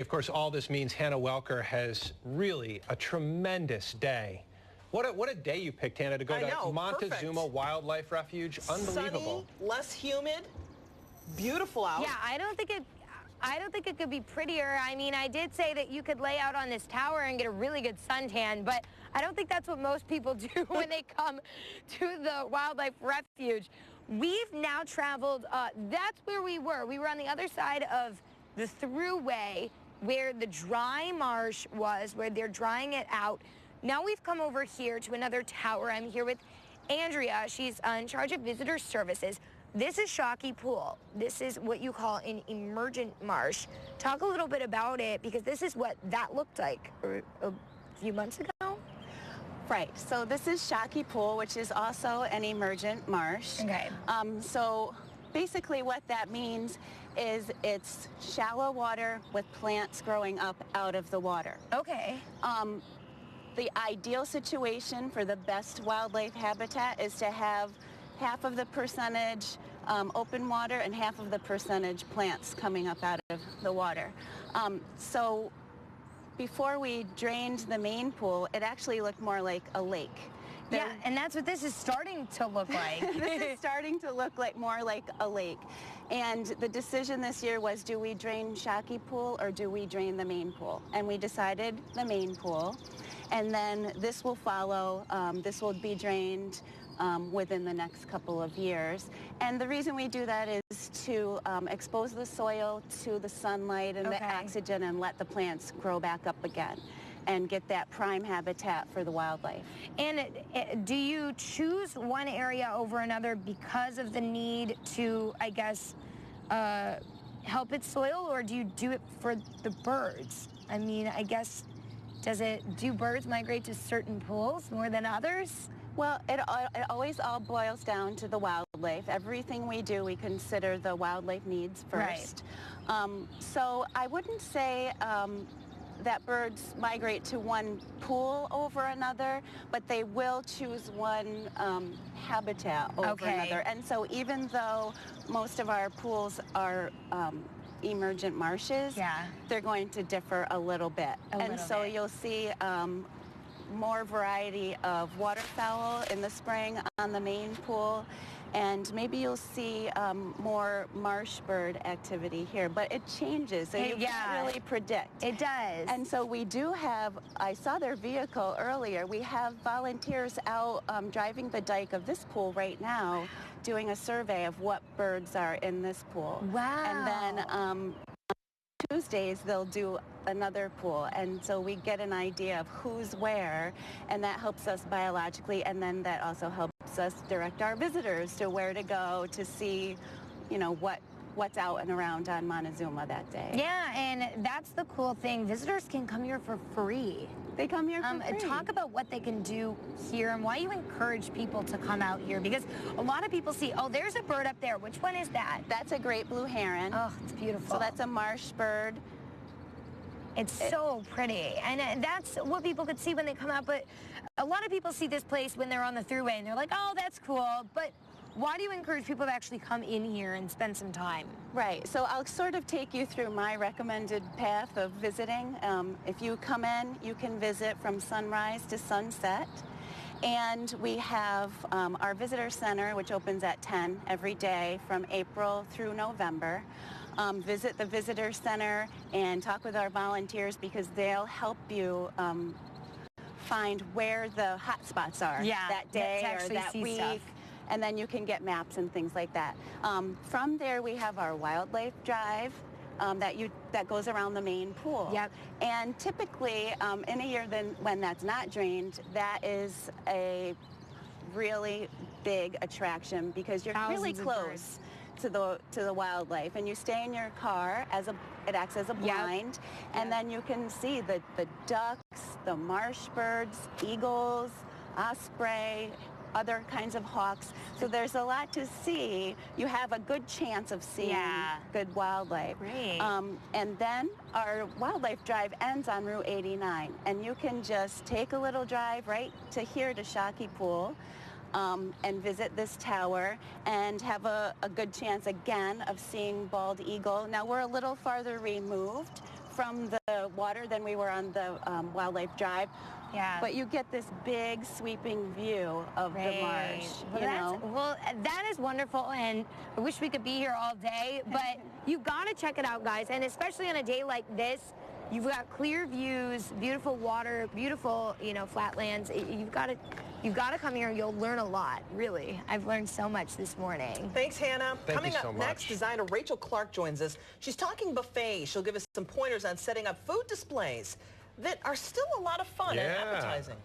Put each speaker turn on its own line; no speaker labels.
Of course, all this means Hannah Welker has really a tremendous day. What a day you picked, Hannah, to go to Montezuma Wildlife Refuge. Unbelievable.
Sunny, less humid, beautiful out.
Yeah, I don't think it could be prettier. I mean, I did say that you could lay out on this tower and get a really good suntan, but I don't think that's what most people do when they come to the wildlife refuge. We've now traveled, that's where we were. We were on the other side of the thruway where the dry marsh was, where they're drying it out. Now we've come over here to another tower. I'm here with Andrea. She's in charge of visitor services. This is Shockey Pool. This is what you call an emergent marsh. Talk a little bit about it, because this is what that looked like a few months ago.
Right, so this is Shockey Pool, which is also an emergent marsh.
Okay.
So basically what that means is it's shallow water with plants growing up out of the water.
Okay.
The ideal situation for the best wildlife habitat is to have half of the percentage open water and half of the percentage plants coming up out of the water. So before we drained the main pool, it actually looked more like a lake.
Yeah, and that's what this is starting to look like.
This is starting to look like more like a lake. And the decision this year was, do we drain Shockey Pool or do we drain the main pool? And we decided the main pool. And then this will follow. This will be drained within the next couple of years. And the reason we do that is to expose the soil to the sunlight and the oxygen and let the plants grow back up again and get that prime habitat for the wildlife.
And do you choose one area over another because of the need to, I guess, help its soil, or do you do it for the birds? I mean, I guess, do birds migrate to certain pools more than others?
Well, it always all boils down to the wildlife. Everything we do, we consider the wildlife needs first. Right. So I wouldn't say that birds migrate to one pool over another, but they will choose one habitat over another. And so even though most of our pools are emergent marshes, they're going to differ a little bit. So you'll see more variety of waterfowl in the spring on the main pool, and maybe you'll see more marsh bird activity here, but it changes, so you can't really predict.
It does.
And so we do have, I saw their vehicle earlier, we have volunteers out driving the dike of this pool right now, doing a survey of what birds are in this pool.
Wow.
And then Tuesdays they'll do another pool, and so we get an idea of who's where, and that helps us biologically, and then that also helps us direct our visitors to where to go to see, you know, what's out and around on Montezuma that day.
Yeah, and that's the cool thing. Visitors can come here for free.
They come here for free.
Talk about what they can do here and why you encourage people to come out here, because a lot of people see, oh, there's a bird up there. Which one is that?
That's a great blue heron.
Oh, it's beautiful.
So that's a marsh bird.
It's so pretty, and that's what people could see when they come out, but a lot of people see this place when they're on the thruway and they're like, oh, that's cool, but why do you encourage people to actually come in here and spend some time?
Right, so I'll sort of take you through my recommended path of visiting. If you come in, you can visit from sunrise to sunset. And we have our visitor center, which opens at 10 every day from April through November. Visit the visitor center and talk with our volunteers, because they'll help you find where the hot spots are that day or that week. Stuff. And then you can get maps and things like that. From there, we have our wildlife drive that goes around the main pool.
Yep.
And typically, in a year when that's not drained, that is a really big attraction, because you're really close to the wildlife, and you stay in your car it acts as a blind, and then you can see the ducks, the marsh birds, eagles, osprey, other kinds of hawks. So there's a lot to see. You have a good chance of seeing good wildlife.
Great.
And then our wildlife drive ends on Route 89, and you can just take a little drive right to here to Shockey Pool. And visit this tower and have a good chance again of seeing bald eagle. Now we're a little farther removed from the water than we were on the Wildlife Drive.
Yeah.
But you get this big sweeping view of the marsh.
Well, that is wonderful, and I wish we could be here all day, but you got to check it out, guys, and especially on a day like this. You've got clear views, beautiful water, beautiful, flatlands. You've got to come here. You'll learn a lot, really. I've learned so much this morning.
Thanks, Hannah.
Coming up
next, designer Rachel Clark joins us. She's talking buffets. She'll give us some pointers on setting up food displays that are still a lot of fun and appetizing.